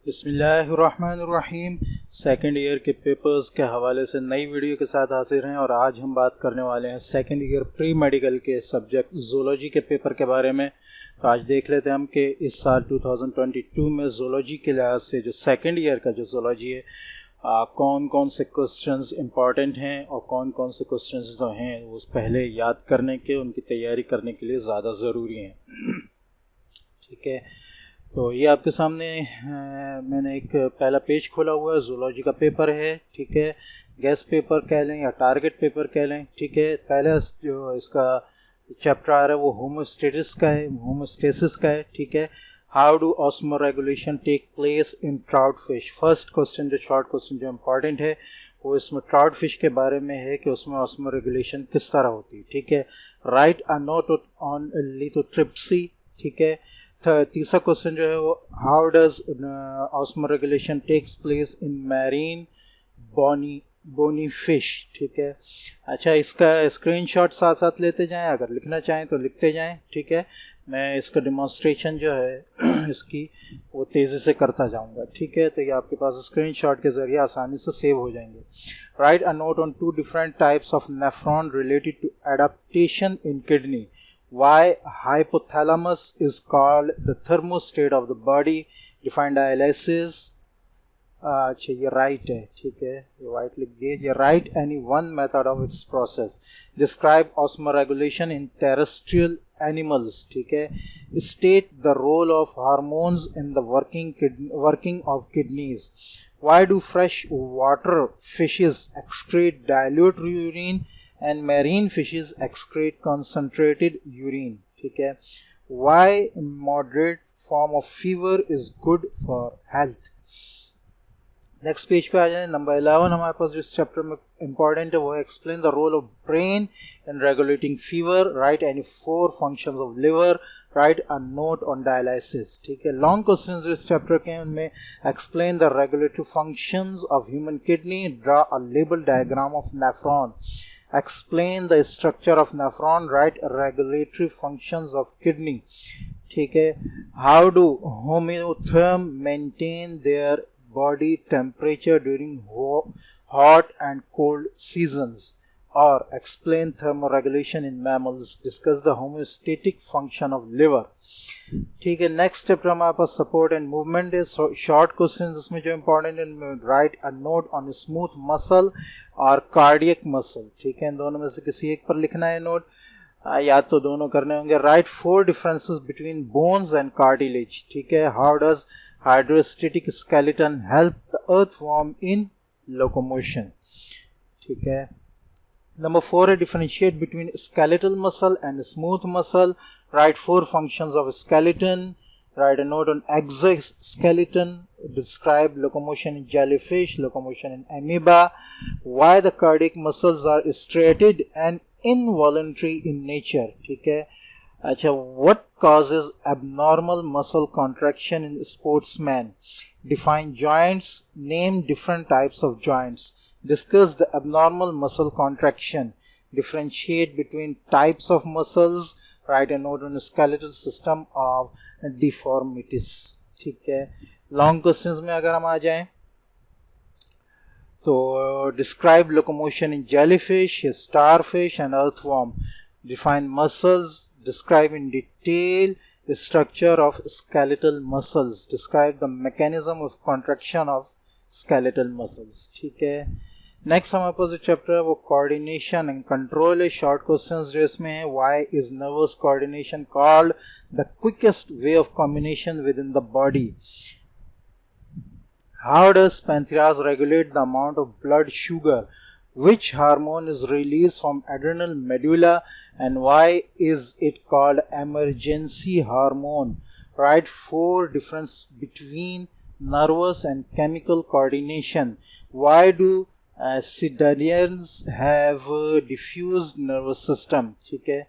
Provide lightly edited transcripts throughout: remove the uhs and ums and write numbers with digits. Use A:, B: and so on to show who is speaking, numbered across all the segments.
A: बिस्मिल्लाहिर्रहमानिर्रहीम। Second year के papers के हवाले से नई वीडियो के साथ हाजिर हैं और आज हम बात करने वाले हैं सेकेंड ईयर प्री मेडिकल के सब्जेक्ट ज़ूलॉजी के पेपर के बारे में। तो आज देख लेते हैं हम कि इस साल 2022 में ज़ूलॉजी के लिहाज से जो सेकेंड ईयर का जो ज़ूलॉजी है कौन कौन से क्वेश्चंस इंपॉर्टेंट हैं और कौन कौन से क्वेश्चंस जो हैं वो पहले याद करने के, उनकी तैयारी करने के लिए ज़्यादा ज़रूरी हैं। ठीक है, तो ये आपके सामने मैंने एक पहला पेज खोला हुआ है, ज़ूलॉजी का पेपर है। ठीक है, गेस्ट पेपर कह लें या टारगेट पेपर कह लें। ठीक है, पहला जो इसका चैप्टर आ रहा है वो होमोस्टेसिस का है। ठीक है, how do osmoregulation take place in trout fish. First question जो शॉर्ट क्वेश्चन जो इम्पॉर्टेंट है वो इसमें ट्राउट फिश के बारे में है कि उसमें ऑस्मो रेगुलेशन किस तरह होती है। ठीक है, write a note on lithotripsy. ठीक है, तीसरा क्वेश्चन जो है वो how does osmoregulation takes place in marine bony fish. ठीक है, अच्छा इसका स्क्रीनशॉट साथ साथ लेते जाएं, अगर लिखना चाहें तो लिखते जाएं। ठीक है, मैं इसका डिमॉन्स्ट्रेशन जो है इसकी वो तेज़ी से करता जाऊंगा। ठीक है, तो ये आपके पास स्क्रीनशॉट के ज़रिए आसानी से सेव हो जाएंगे। Write a note on 2 different types of nephron related to adaptation in kidney. Why hypothalamus is called the thermostat of the body. Define dialysis. अच्छा ये राइट है। ठीक है, ये राइट लिख दिए। ये write any one method of its process. Describe osmoregulation in terrestrial animals. ठीक है, state the role of hormones in the working of kidneys. Why do fresh water fishes excrete dilute urine and marine fishes excrete concentrated urine? ठीक है, why moderate form of fever is good for health? Next page पे आ जाए। Number 11 हमारे पास जो इस chapter में important है वो है explain the role of brain in regulating fever. Write any 4 functions of liver. Write a note on dialysis. ठीक है, लॉन्ग क्वेश्चंस जो इस चैप्टर के हैं उनमें explain the regulatory functions of human kidney. Draw a label diagram of nephron. Explain the structure of nephron. Right regulatory functions of kidney. ठीक है, how do होम्योथर्म maintain their body temperature during hot and cold seasons, or explain thermoregulation in mammals. Discuss the homeostatic function of liver. ठीक है, next chapter हमारे पास support and movement है। Short questions इसमें जो important है, write a note on smooth muscle और cardiac muscle. ठीक है, इन दोनों में से किसी एक पर लिखना है नोट, या तो दोनों करने होंगे। Right 4 differences between bones and cartilage. ठीक है, how does hydrostatic skeleton help the earthworm in locomotion. ठीक है, number 4 है differentiate between skeletal muscle and smooth muscle. Write 4 functions of skeleton. Write a note on exoskeleton. Describe locomotion in jellyfish, locomotion in amoeba. Why the cardiac muscles are striated and involuntary in nature. ठीक है, अच्छा what causes abnormal muscle contraction in sportsmen. Define joints. Name different types of joints. Discuss the abnormal muscle contraction. Differentiate between types of muscles. Write a note on the skeletal system of deformities. ठीक है, long questions में अगर हम आ जाएं तो describe locomotion in jellyfish, starfish and earthworm. Define muscles. Describe in detail the structure of skeletal muscles. Describe the mechanism of contraction of skeletal muscles. ठीक है, next हमारे पास जो चैप्टर है वो कोऑर्डिनेशन एंड कंट्रोल है। शॉर्ट क्वेश्चंस जो इसमें है, why is nervous coordination called the quickest way of communication with in the body. How does pancreas regulate the amount of blood sugar. Which hormone is released from adrenal medulla and why is it called emergency hormone? Write 4 difference between nervous and chemical coordination. Why do cetaceans have diffused nervous system? ठीक है,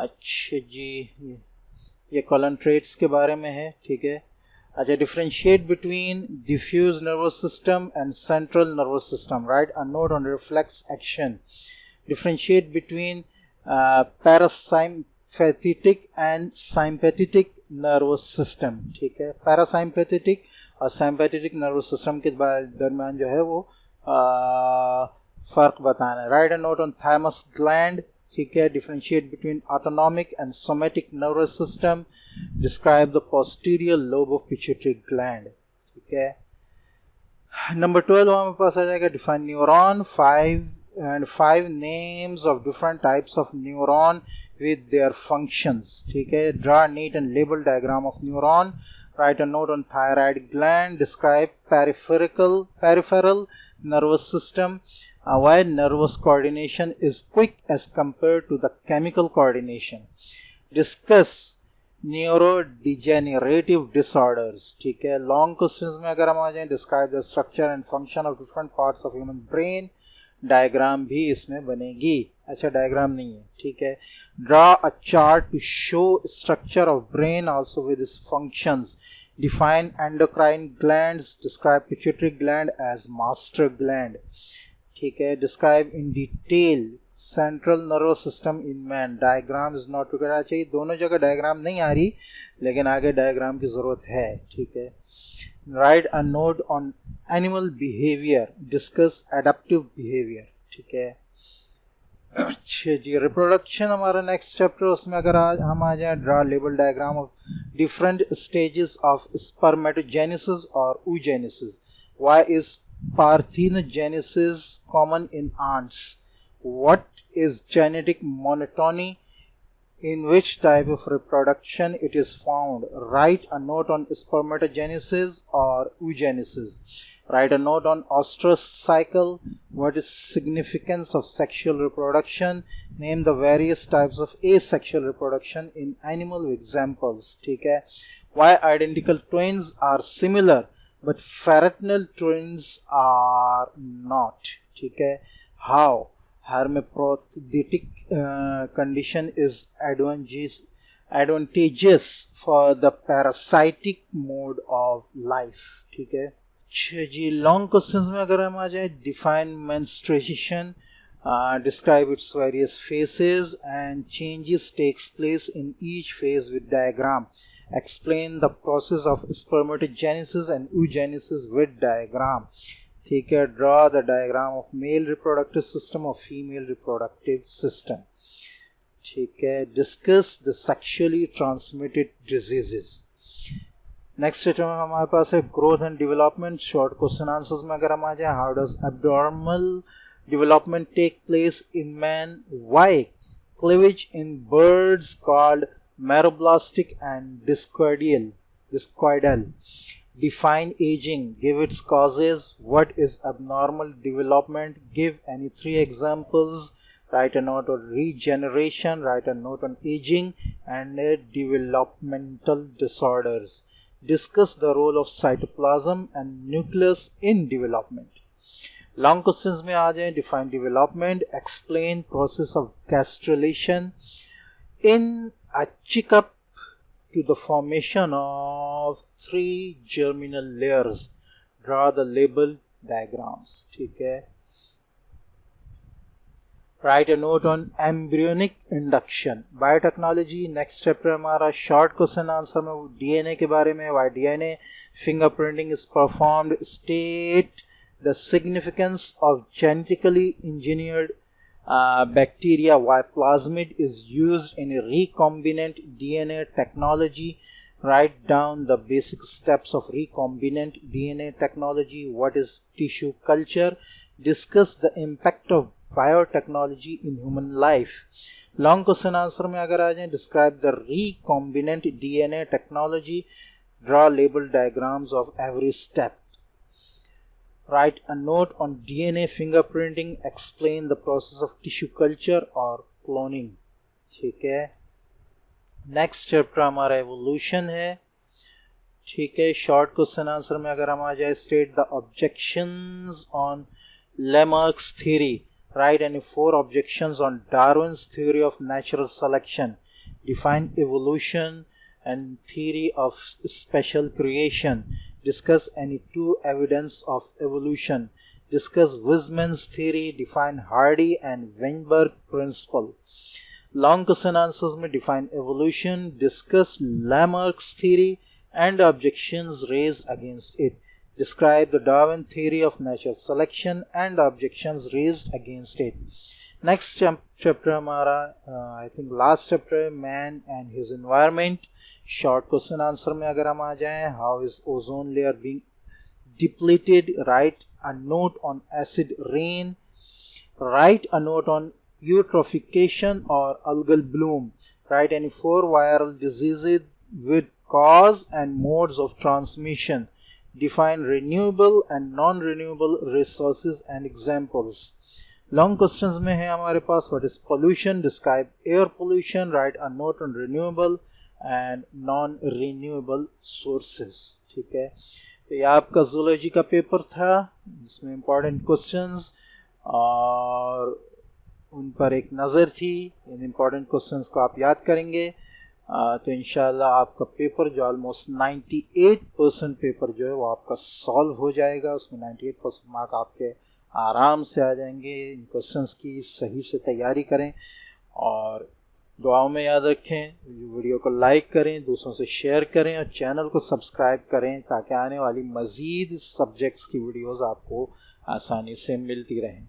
A: अच्छा जी ये colon traits के बारे में है। ठीक है, अच्छा differentiate between diffuse nervous system and central nervous system. Write a note on reflex action. Differentiate between parasympathetic and sympathetic nervous system, ठीक है। पैरासिम्पैथेटिक और सिम्पैथेटिक नर्वस सिस्टम के दरमियान जो है वो फ़र्क बताना है। Write a note on thymus gland, ठीक है। Differentiate between autonomic and somatic nervous system, describe the posterior lobe of pituitary gland, ठीक है। नंबर 12 हमारे पास आ जाएगा define neuron, 5 names of different types of neuron with their functions, ठीक है। draw neat and label diagram of neuron, write a note on thyroid gland, describe peripheral nervous system, why nervous coordination is quick as compared to the chemical coordination, discuss neurodegenerative disorders, ठीक है। long questions में अगर हम आ जाएं, describe the structure and function of different parts of human brain, diagram भी इसमें बनेगी। अच्छा डायग्राम नहीं है, ठीक है। Draw a chart to show structure of brain also with its functions, define endocrine glands, describe pituitary gland as master gland, ठीक है। Describe in detail central nervous system in man, diagram is not together चाहिए। दोनों जगह diagram नहीं आ रही लेकिन आगे diagram की ज़रूरत है, ठीक है। Write a note on animal behaviour, discuss adaptive behaviour, ठीक है। अच्छा जी, रिप्रोडक्शन हमारा नेक्स्ट चैप्टर, उसमें अगर हम आ जाए, draw label diagram of different stages of spermatogenesis और oogenesis, why is parthenogenesis common in ants, what is genetic monotony, in which type of reproduction it is found, write a note on spermatogenesis or oogenesis, write a note on ostrus cycle, what is significance of sexual reproduction, name the various types of asexual reproduction in animal examples, ठीक है। why identical twins are similar but fraternal twins are not, ठीक है। how hermaphroditic condition is advantageous for the parasitic mode of life, ठीक है। जी, long questions में अगर हम आ जाए, define menstruation, describe its various phases and changes takes place in each phase with diagram, explain the process of spermatogenesis and oogenesis with diagram, ठीक है। draw the diagram of male reproductive system or female reproductive system, ठीक है। discuss the sexually transmitted diseases। Next chapter में हमारे पास है growth and development, short question answers में अगर हम आ जाए, how does abnormal development take place in man, why cleavage in birds called meroblastic and discoidal, define aging, give its causes, what is abnormal development, give any 3 examples, write a note on regeneration, write a note on aging and developmental disorders, discuss the role of cytoplasm and nucleus in development। long questions में आ जाए, define development, explain process of gastrulation in a chickup to the formation of 3 germinal layers, draw the label diagrams, ठीक है। write a note on embryonic induction, biotechnology। Next chapter हमारा short question answer में DNA के बारे में, why DNA fingerprinting is performed, state the significance of genetically engineered bacteria, why plasmid is used in a recombinant DNA technology, write down the basic steps of recombinant DNA technology, what is tissue culture, discuss the impact of biotechnology in human life। long question answer में अगर आ जाएं, describe the recombinant DNA technology, draw label diagrams of every step, write a note on DNA fingerprinting, explain the process of tissue culture or cloning, ठीक है। Next chapter हमारा evolution है, ठीक है। Short question answer में अगर हम आ जाए, state the objections on Lamarck's theory, write any 4 objections on Darwin's theory of natural selection, define evolution and theory of special creation, discuss any 2 evidence of evolution, discuss Weismann's theory, define Hardy and Weinberg principle, long question answers में define evolution, discuss Lamarck's theory and objections raised against it, describe the Darwin theory of natural selection and objections raised against it. Next chapter हमारा I think last chapter है man and his environment. Short question answer में अगर हम आ जाएं, how is ozone layer being depleted? Write a note on acid rain. Write a note on eutrophication or algal bloom. Write any 4 viral diseases with cause and modes of transmission. Define renewable and non-renewable resources and examples. Long questions में है हमारे पास what is pollution, describe air pollution, write a note on renewable and non-renewable sources. ठीक है, तो ये आपका zoology का paper था जिसमें important questions और उन पर एक नज़र थी. इन important questions को आप याद करेंगे तो इंशाल्लाह आपका पेपर जो ऑलमोस्ट 98% पेपर जो है वो आपका सॉल्व हो जाएगा. उसमें 98% मार्क आपके आराम से आ जाएंगे. इन क्वेश्चंस की सही से तैयारी करें और दुआओं में याद रखें. वीडियो को लाइक करें, दूसरों से शेयर करें और चैनल को सब्सक्राइब करें ताकि आने वाली मज़ीद सब्जेक्ट्स की वीडियोज़ आपको आसानी से मिलती रहें.